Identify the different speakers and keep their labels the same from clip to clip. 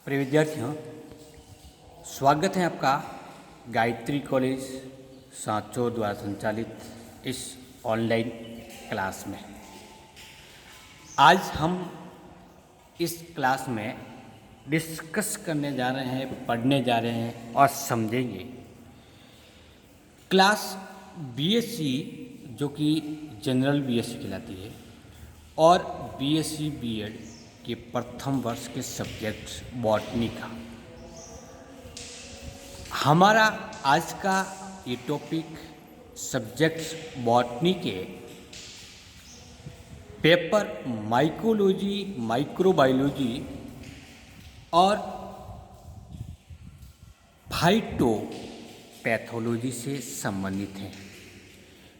Speaker 1: प्रिय विद्यार्थियों, स्वागत है आपका गायत्री कॉलेज सांचौर द्वारा संचालित इस ऑनलाइन क्लास में। आज हम इस क्लास में डिस्कस करने जा रहे हैं, पढ़ने जा रहे हैं और समझेंगे क्लास बीएससी जो कि जनरल बीएससी कहलाती है और बीएससी बीएड के प्रथम वर्ष के सब्जेक्ट बॉटनी का। हमारा आज का ये टॉपिक सब्जेक्ट बॉटनी के पेपर माइकोलॉजी, माइक्रोबायोलॉजी और फाइटोपैथोलॉजी से संबंधित है।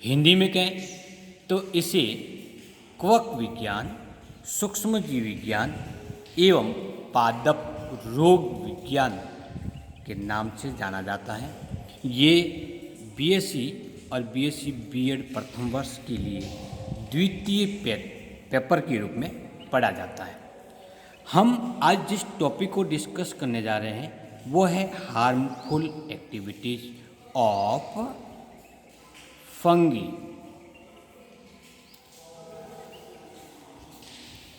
Speaker 1: हिंदी में कहें तो इसे कवक विज्ञान, सूक्ष्मजीव विज्ञान एवं पादप रोग विज्ञान के नाम से जाना जाता है। ये बीएससी और बीएससी बीएड प्रथम वर्ष के लिए द्वितीय पेपर के रूप में पढ़ा जाता है। हम आज जिस टॉपिक को डिस्कस करने जा रहे हैं वो है हार्मफुल एक्टिविटीज ऑफ फंगी।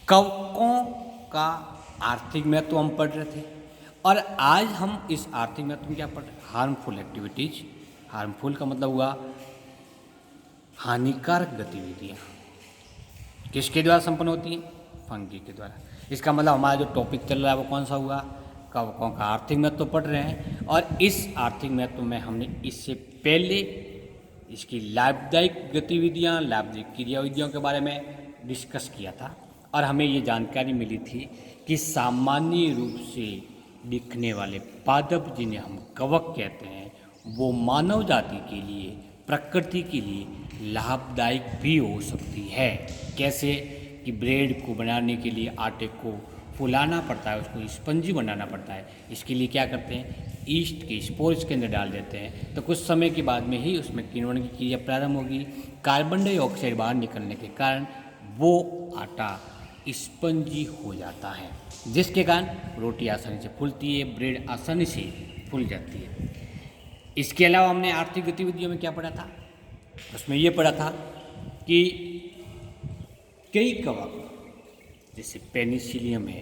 Speaker 1: कवकों का आर्थिक महत्व हम पढ़ रहे थे और आज हम इस आर्थिक महत्व में क्या पढ़ रहे हैं? Harmful activities. हार्मफुल का मतलब हुआ हानिकारक गतिविधियाँ। किसके द्वारा संपन्न होती हैं? फंगी के द्वारा। इसका मतलब हमारा जो टॉपिक चल रहा है वो कौन सा हुआ? कवकों का आर्थिक महत्व पढ़ रहे हैं और इस आर्थिक महत्व में हमने इससे पहले इसकी लाभदायक गतिविधियाँ, लाभदायक क्रियाविधियों के बारे में डिस्कस किया था और हमें ये जानकारी मिली थी कि सामान्य रूप से दिखने वाले पादप जिन्हें हम कवक कहते हैं वो मानव जाति के लिए, प्रकृति के लिए लाभदायक भी हो सकती है। कैसे कि ब्रेड को बनाने के लिए आटे को फुलाना पड़ता है, उसको स्पंजी बनाना पड़ता है। इसके लिए क्या करते हैं? ईस्ट के स्पोर्स के अंदर डाल देते हैं तो कुछ समय के बाद में ही उसमें किण्वन की क्रिया प्रारंभ होगी। कार्बन डाइऑक्साइड बाहर निकलने के कारण वो आटा स्पंजी हो जाता है, जिसके कारण रोटी आसानी से फूलती है, ब्रेड आसानी से फूल जाती है। इसके अलावा हमने आर्थिक गतिविधियों में क्या पढ़ा था? उसमें ये पढ़ा था कि कई कवक जैसे पेनिसिलियम है,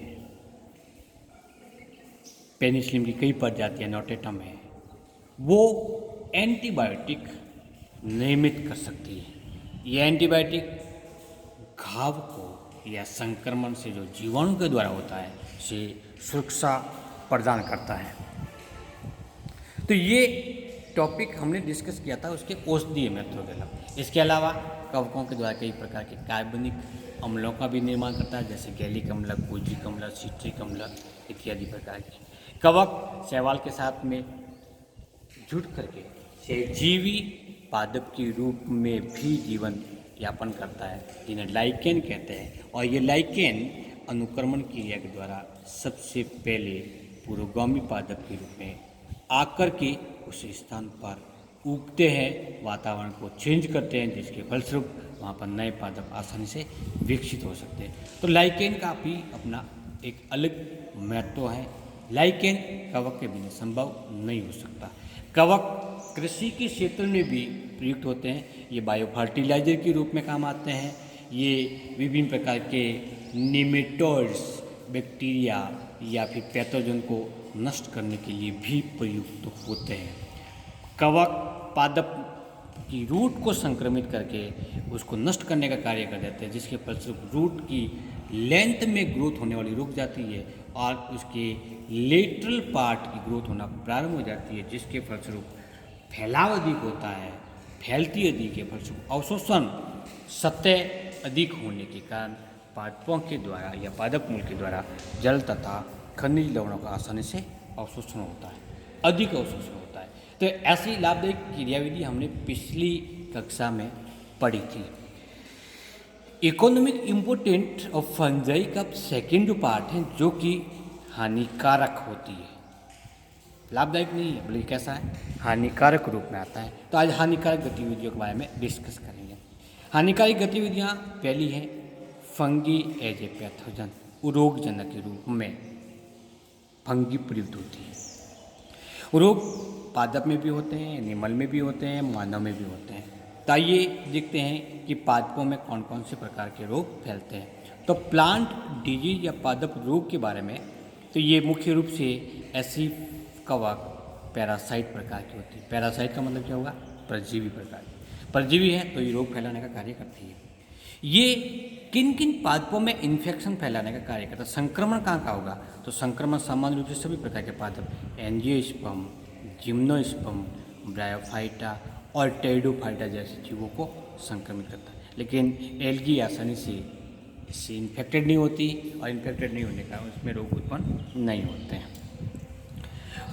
Speaker 1: पेनिसिलियम की कई प्रजातियाँ, नोटेटम है, वो एंटीबायोटिक निर्मित कर सकती है। ये एंटीबायोटिक घाव को या संक्रमण से जो जीवाणु के द्वारा होता है से सुरक्षा प्रदान करता है। तो ये टॉपिक हमने डिस्कस किया था उसके औषधीय महत्व के अलावा। इसके अलावा कवकों के द्वारा कई प्रकार के कार्बनिक अम्लों का भी निर्माण करता है, जैसे गैलिक अम्ल, कोजिक अम्ल, सिट्रिक अम्ल इत्यादि प्रकार के। कवक शैवाल के साथ में जुड़ करके सहजीवी पादप के रूप में भी जीवन यापन करता है, जिन्हें लाइकेन कहते हैं। और ये लाइकेन अनुक्रमण क्रिया के द्वारा सबसे पहले पुरोगामी पादप के रूप में आकर के उस स्थान पर उगते हैं, वातावरण को चेंज करते हैं, जिसके फलस्वरूप वहाँ पर नए पादप आसानी से विकसित हो सकते हैं। तो लाइकेन का भी अपना एक अलग महत्व है। लाइकेन कवक के बिना संभव नहीं हो सकता। कवक कृषि के क्षेत्र में भी प्रयुक्त होते हैं। ये बायो फर्टिलाइजर के रूप में काम आते हैं। ये विभिन्न प्रकार के निमेटोड्स, बैक्टीरिया या फिर पैथोजन को नष्ट करने के लिए भी प्रयुक्त होते हैं। कवक पादप की रूट को संक्रमित करके उसको नष्ट करने का कार्य कर देते हैं, जिसके फलस्वरूप रूट की लेंथ में ग्रोथ होने वाली रुक जाती है और उसके लेटरल पार्ट की ग्रोथ होना प्रारंभ हो जाती है, जिसके फलस्वरूप फैलाव अधिक होता है, फैलती अधिक है, फलस्वरूप अवशोषण सतह अधिक होने के कारण पादपों के द्वारा या पादप मूल के द्वारा जल तथा खनिज लवणों का आसानी से अवशोषण होता है, अधिक अवशोषण होता है। तो ऐसी लाभदायक क्रियाविधि हमने पिछली कक्षा में पढ़ी थी। इकोनॉमिक इम्पोर्टेंट ऑफ फंजाई का सेकेंड जो पार्ट है जो कि हानिकारक होती है, लाभदायक नहीं है बल्कि कैसा है? हानिकारक रूप में आता है। तो आज हानिकारक गतिविधियों के बारे में डिस्कस करेंगे। हानिकारक गतिविधियाँ पहली है फंगी एज ए पैथोजन, रोगजनक के रूप में। फंगी प्रयुक्त होती है। रोग पादप में भी होते हैं, एनिमल में भी होते हैं, मानव में भी होते हैं। तो आइए देखते हैं कि पादपों में कौन कौन से प्रकार के रोग फैलते हैं। तो प्लांट डिजीज या पादप रोग के बारे में, तो ये मुख्य रूप से ऐसी कवक पैरासाइट प्रकार की होती है। पैरासाइट का मतलब क्या होगा? परजीवी प्रकार। परजीवी है तो ये रोग फैलाने का कार्य करती है। ये किन किन पादपों में इन्फेक्शन फैलाने का कार्य करता है? संक्रमण कहाँ का होगा? तो संक्रमण सामान्य रूप से सभी प्रकार के पादप, एंजियोस्पर्म, जिम्नोस्पर्म, ब्रायोफाइटा और टेरिडोफाइटा जैसे जीवों को संक्रमित करता है। लेकिन एल्गी आसानी से इससे इन्फेक्टेड नहीं होती, और इन्फेक्टेड नहीं होने का उसमें रोग उत्पन्न नहीं होते हैं।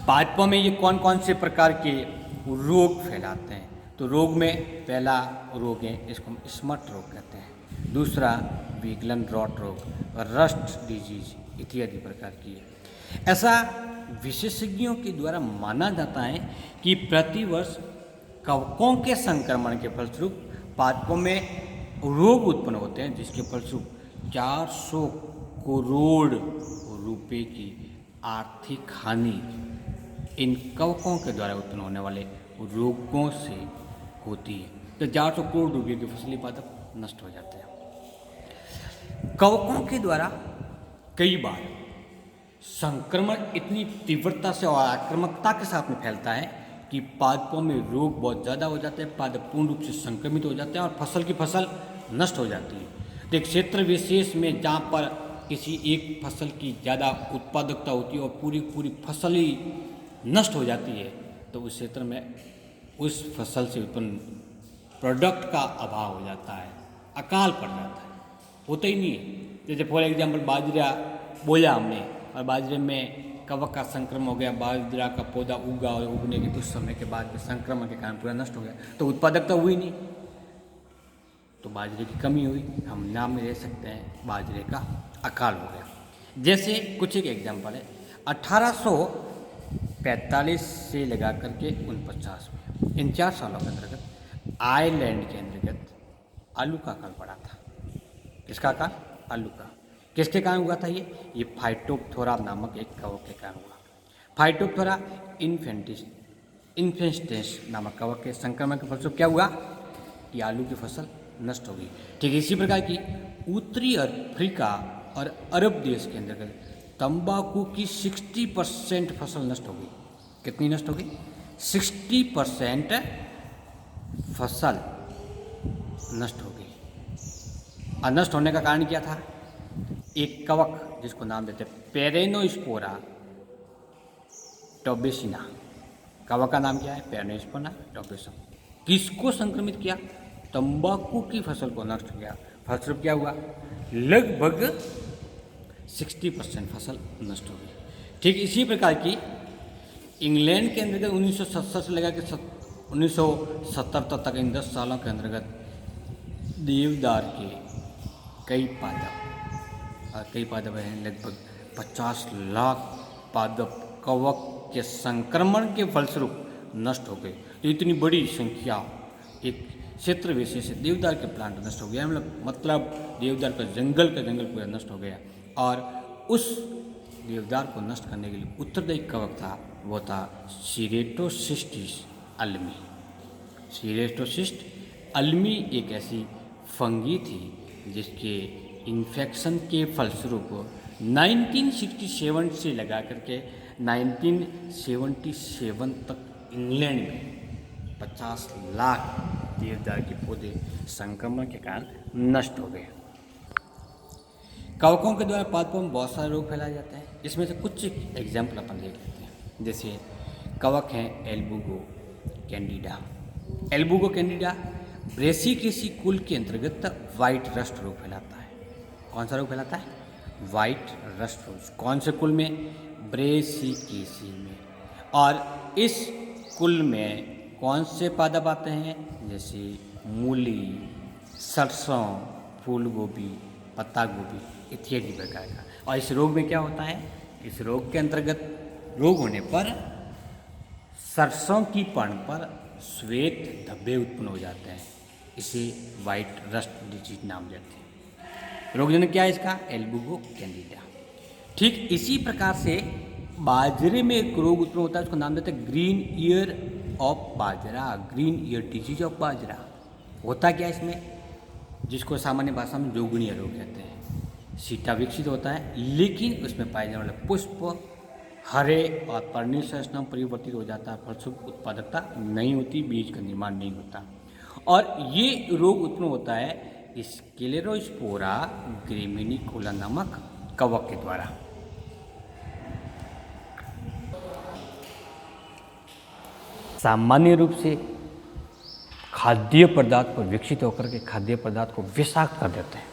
Speaker 1: पादपों में ये कौन कौन से प्रकार के रोग फैलाते हैं? तो रोग में पहला रोग है, इसको हम स्मट रोग कहते हैं। दूसरा विगलन रॉट रोग, रस्ट डिजीज इत्यादि प्रकार की है। ऐसा विशेषज्ञों के द्वारा माना जाता है कि प्रतिवर्ष कवकों के संक्रमण के फलस्वरूप पादपों में रोग उत्पन्न होते हैं, जिसके फलस्वरूप 400 करोड़ रुपए की आर्थिक हानि इन कवकों के द्वारा उत्पन्न होने वाले रोगों से होती है। तो 400 करोड़ रुपये के फसली पादप नष्ट हो जाते हैं। कवकों के द्वारा कई बार संक्रमण इतनी तीव्रता से और आक्रामकता के साथ में फैलता है कि पादपों में रोग बहुत ज़्यादा हो जाते हैं, पादप पूर्ण रूप से संक्रमित हो जाते हैं और फसल की फसल नष्ट हो जाती है। तो एक क्षेत्र विशेष में जहाँ पर किसी एक फसल की ज़्यादा उत्पादकता होती है और पूरी पूरी फसल ही नष्ट हो जाती है, तो उस क्षेत्र में उस फसल से उत्पन्न प्रोडक्ट का अभाव हो जाता है, अकाल पड़ जाता है, होता ही नहीं है। जैसे फॉर एग्जांपल बाजरा बोया हमने और बाजरे में कवक का संक्रमण हो गया, बाजरा का पौधा उगा और उगने के कुछ समय के बाद में संक्रमण के कारण पूरा नष्ट हो गया, तो उत्पादकता हुई नहीं, तो बाजरे की कमी हुई। हम नाम में ले सकते हैं बाजरे का अकाल हो गया। जैसे कुछ एक एग्जाम्पल है, 1845 से लगा करके 49 में, इन 4 सालों के अंतर्गत आयरलैंड के अंतर्गत आलू का अकाल पड़ा था। किसका अकाल? आलू का। किसके कारण हुआ था ये फाइटोप्थोरा नामक एक कवक के कारण हुआ। फाइटोप्थोरा इन्फेस्टेंस नामक कवक के संक्रमण के फलस्वरूप क्या हुआ कि आलू की फसल नष्ट हो गई। ठीक इसी प्रकार की उत्तरी अफ्रीका और अरब देश के अंतर्गत तंबाकू की 60% फसल नष्ट हो गई। कितनी नष्ट हो गई? 60% फसल नष्ट हो गई। और नष्ट होने का कारण क्या था? एक कवक जिसको नाम देते पेरेनोस्पोरा टोबेसिना, कवक का नाम क्या है? पेरेनोस्पोरा टोबेसिना। किसको संक्रमित किया? तंबाकू की फसल को नष्ट किया। फलस्वरूप क्या हुआ? लगभग 60% फसल नष्ट हो गई। ठीक इसी प्रकार की इंग्लैंड के अंतर्गत 1970 से लगा के 1970 तक इन 10 सालों के अंतर्गत देवदार के कई पादप हैं, लगभग 50 लाख पादप कवक के संक्रमण के फलस्वरूप नष्ट हो गए। तो इतनी बड़ी संख्या एक क्षेत्र विशेष से देवदार के प्लांट नष्ट हो गया, मतलब देवदार का जंगल पूरा नष्ट हो गया। और उस देवदार को नष्ट करने के लिए उत्तरदायी कवक था, वो था सीरेटोसिस्टिस अल्मी। सीरेटोसिस्ट अल्मी एक ऐसी फंगी थी जिसके इन्फेक्शन के फलस्वरूप 1967 से लगा करके 1977 तक इंग्लैंड में 50 लाख देवदार के पौधे संक्रमण के कारण नष्ट हो गए। कवकों के द्वारा पादपों में बहुत सारे रोग फैलाए जाते हैं। इसमें से कुछ एग्जाम्पल अपन देख लेते हैं। जैसे कवक हैं एल्बुगो कैंडिडा। एल्बुगो कैंडिडा ब्रेसिकेसी कुल के अंतर्गत वाइट रस्ट रोग फैलाता है। कौन सा रोग फैलाता है? वाइट रस्ट रोग। कौन से कुल में? ब्रेसिकेसी में। और इस कुल में कौन से पादप आते हैं? जैसे मूली, सरसों, फूल गोभी, पत्ता गोभी इत्यादि प्रकार का। और इस रोग में क्या होता है? इस रोग के अंतर्गत रोग होने पर सरसों की पण पर श्वेत धब्बे उत्पन्न हो जाते हैं। इसे वाइट रस्ट डिजीज नाम देते हैं। रोगजनक क्या है इसका? एल्बुगो कैंडिडा। ठीक इसी प्रकार से बाजरे में एक रोग उत्पन्न होता है, उसका नाम देते हैं green ear of bajra, green ear disease of bajra. होता क्या है इसमें, जिसको सामान्य भाषा में जोगुनिया रोग कहते हैं। सीटा विकसित होता है, लेकिन उसमें पाए जाने वाले पुष्प हरे और पर्णीय संरचना में परिवर्तित हो जाता है, फलस्वरूप उत्पादकता नहीं होती, बीज का निर्माण नहीं होता। और ये रोग उत्पन्न होता है स्क्लेरोस्पोरा ग्रेमिनिकोला नामक कवक के द्वारा। सामान्य रूप से खाद्य पदार्थ पर विकसित होकर के खाद्य पदार्थ को विषाक्त कर देते हैं,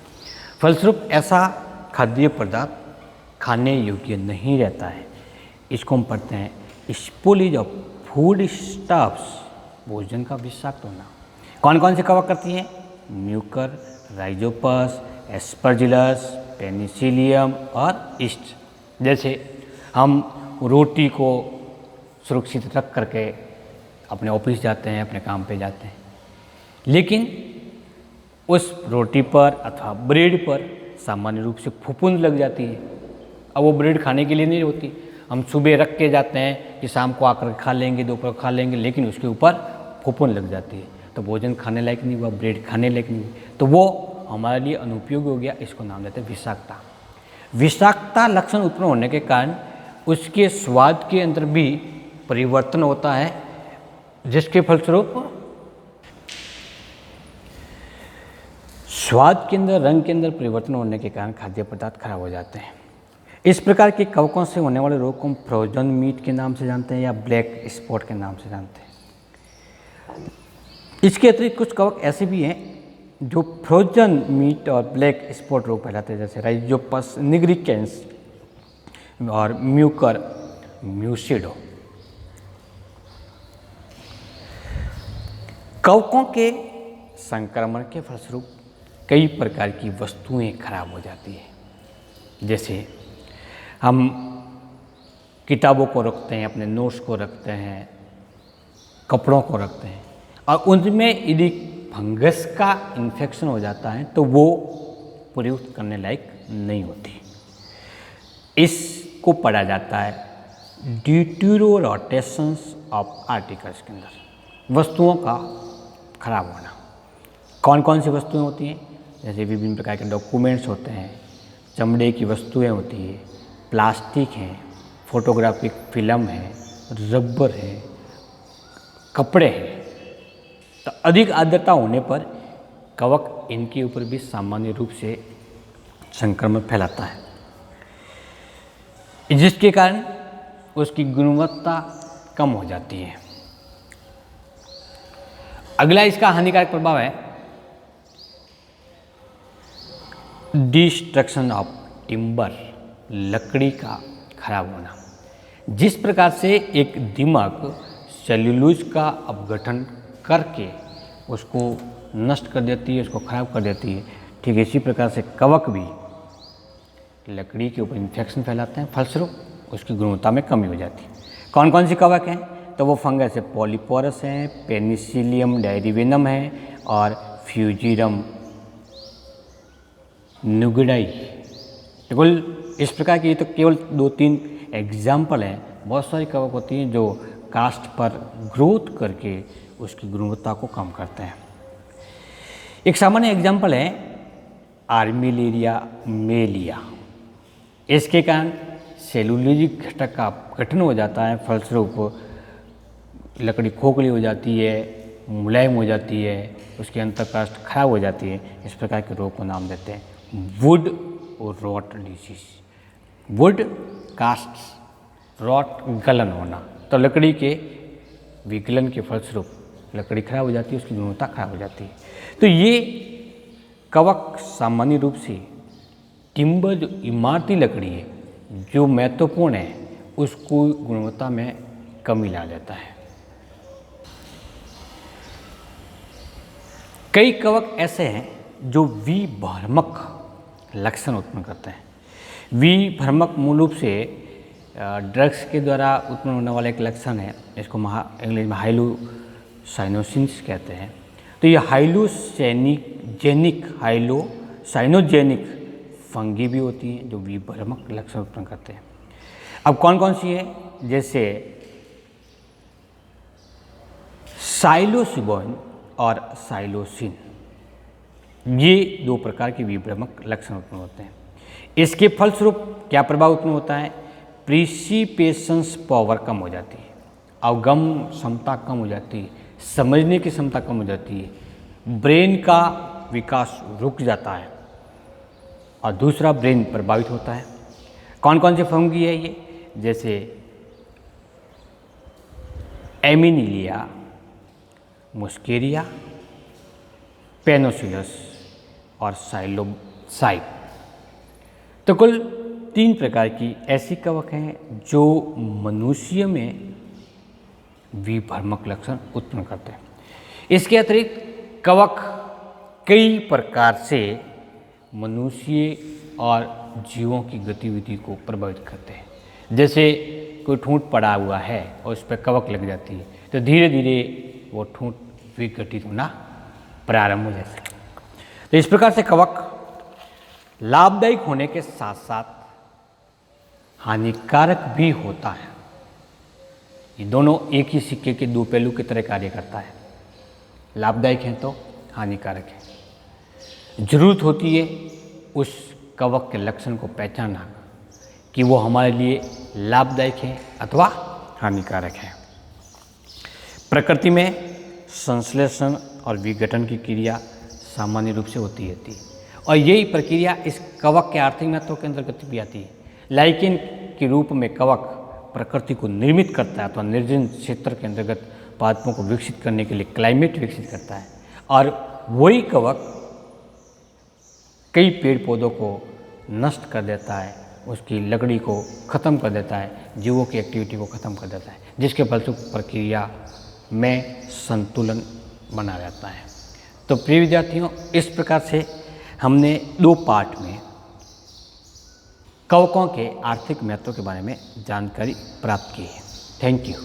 Speaker 1: फलस्वरूप ऐसा खाद्य पदार्थ खाने योग्य नहीं रहता है। इसको हम पढ़ते हैं स्पोलेज ऑफ फूड स्टफ्स, भोजन का विषाक्त होना। कौन कौन से कवक करती हैं, म्यूकर, राइजोपस, एस्परजिलस, पेनिसिलियम और ईस्ट। जैसे हम रोटी को सुरक्षित रख करके अपने ऑफिस जाते हैं, अपने काम पे जाते हैं, लेकिन उस रोटी पर अथवा ब्रेड पर सामान्य रूप से फफूंद लग जाती है। अब वो ब्रेड खाने के लिए नहीं होती, हम सुबह रख के जाते हैं कि शाम को आकर खा लेंगे, दोपहर खा लेंगे, लेकिन उसके ऊपर फफूंद लग जाती है, तो भोजन खाने लायक नहीं हुआ, ब्रेड खाने लायक नहीं, तो वो हमारे लिए अनुपयोगी हो गया। इसको नाम देते हैं विषाक्तता। विषाक्तता लक्षण उत्पन्न होने के कारण उसके स्वाद के अंदर भी परिवर्तन होता है, जिसके फलस्वरूप स्वाद के अंदर, रंग के अंदर परिवर्तन होने के कारण खाद्य पदार्थ खराब हो जाते हैं। इस प्रकार के कवकों से होने वाले रोग को हम फ्रोजन मीट के नाम से जानते हैं या ब्लैक स्पॉट के नाम से जानते हैं। इसके अतिरिक्त कुछ कवक ऐसे भी हैं जो फ्रोजन मीट और ब्लैक स्पॉट रोग फैलाते हैं, जैसे राइजोपस निग्रिकेंस और म्यूकर म्यूसिडो। कवकों के संक्रमण के फलस्वरूप कई प्रकार की वस्तुएं खराब हो जाती हैं। जैसे हम किताबों को रखते हैं, अपने नोट्स को रखते हैं, कपड़ों को रखते हैं, और उनमें यदि फंगस का इन्फेक्शन हो जाता है तो वो प्रयुक्त करने लायक नहीं होती। इसको पढ़ा जाता है डिट्यूरोटेशंस ऑफ आर्टिकल्स के अंदर, वस्तुओं का खराब होना। कौन कौन सी वस्तुएं होती हैं, जैसे विभिन्न प्रकार के डॉक्यूमेंट्स होते हैं, चमड़े की वस्तुएं होती है, प्लास्टिक है, फोटोग्राफिक फिल्म है, रबर है, कपड़े हैं। तो अधिक आर्द्रता होने पर कवक इनके ऊपर भी सामान्य रूप से संक्रमण फैलाता है, जिसके कारण उसकी गुणवत्ता कम हो जाती है। अगला इसका हानिकारक प्रभाव है डिस्ट्रक्शन ऑफ टिम्बर, लकड़ी का खराब होना। जिस प्रकार से एक दीमक सेल्यूलोज का अपघटन करके उसको नष्ट कर देती है, उसको खराब कर देती है, ठीक इसी प्रकार से कवक भी लकड़ी के ऊपर इन्फेक्शन फैलाते हैं, फलस्वरूप उसकी गुणवत्ता में कमी हो जाती है। कौन कौन सी कवक हैं, तो वो फंगस है, पॉलीपोरस है, पेनिसिलियम डायरीवेनम है और फ्यूजिरम नुगडाई। केवल इस प्रकार की, ये तो केवल 2-3 एग्जाम्पल हैं, बहुत सारी कवक होती हैं जो कास्ट पर ग्रोथ करके उसकी गुणवत्ता को कम करते हैं। एक सामान्य एग्जाम्पल है आर्मिलेरिया मेलिया। इसके कारण सेलुलोजिक घटक का गठन हो जाता है, फलस्वरूप लकड़ी खोखली हो जाती है, मुलायम हो जाती है, उसकी अंतःकाष्ठ खराब हो जाती है। इस प्रकार के रोग को नाम देते हैं वुड रॉट डिजीज। वुड कास्ट, रॉट गलन होना, तो लकड़ी के विगलन के फलस्वरूप लकड़ी खराब हो जाती है, उसकी गुणवत्ता खराब हो जाती है। तो ये कवक सामान्य रूप से टिम्बर, जो इमारती लकड़ी है, जो महत्वपूर्ण है, उसको गुणवत्ता में कमी ला देता है। कई कवक ऐसे हैं जो विभ्रमक लक्षण उत्पन्न करते हैं। विभ्रमक मूल रूप से ड्रग्स के द्वारा उत्पन्न होने वाला एक लक्षण है। इसको इंग्लिश में हाइलोसाइनोसिस कहते हैं। तो ये हाइलोसाइनोजेनिक फंगी भी होती हैं जो विभ्रमक लक्षण उत्पन्न करते हैं। अब कौन कौन सी है, जैसे साइलोसिबोन और साइलोसिन, ये दो प्रकार के विभ्रमक लक्षण उत्पन्न होते हैं। इसके फलस्वरूप क्या प्रभाव उत्पन्न होता है, प्रिसिपेशंस पावर कम हो जाती है, अवगम क्षमता कम हो जाती है, समझने की क्षमता कम हो जाती है, ब्रेन का विकास रुक जाता है और दूसरा ब्रेन प्रभावित होता है। कौन कौन से फंगी है ये, जैसे एमिनीलिया, मुस्केरिया, पेनोसिलस और साइलोसाइट। तो कुल 3 प्रकार की ऐसी कवक हैं जो मनुष्य में विभ्रमक लक्षण उत्पन्न करते हैं। इसके अतिरिक्त कवक कई प्रकार से मनुष्य और जीवों की गतिविधि को प्रभावित करते हैं। जैसे कोई ठूंठ पड़ा हुआ है और उस पर कवक लग जाती है तो धीरे धीरे वो ठूंठ विघटित होना प्रारंभ हो जाता है। तो इस प्रकार से कवक लाभदायक होने के साथ साथ हानिकारक भी होता है। ये दोनों एक ही सिक्के के दो पहलू की तरह कार्य करता है, लाभदायक है तो हानिकारक है। जरूरत होती है उस कवक के लक्षण को पहचानना कि वो हमारे लिए लाभदायक है अथवा हानिकारक है। प्रकृति में संश्लेषण और विघटन की क्रिया सामान्य रूप से होती रहती है और यही प्रक्रिया इस कवक के आर्थिक महत्व के अंतर्गत भी आती है। लाइकेन के रूप में कवक प्रकृति को निर्मित करता है अथवा निर्जन क्षेत्र के अंतर्गत पादपों को विकसित करने के लिए क्लाइमेट विकसित करता है और वही कवक कई पेड़ पौधों को नष्ट कर देता है, उसकी लकड़ी को ख़त्म कर देता है, जीवों की एक्टिविटी को ख़त्म कर देता है, जिसके फलस्वरूप प्रक्रिया में संतुलन बना रहता है। तो प्रिय विद्यार्थियों, इस प्रकार से हमने 2 पार्ट में कवकों के आर्थिक महत्व के बारे में जानकारी प्राप्त की है। Thank you.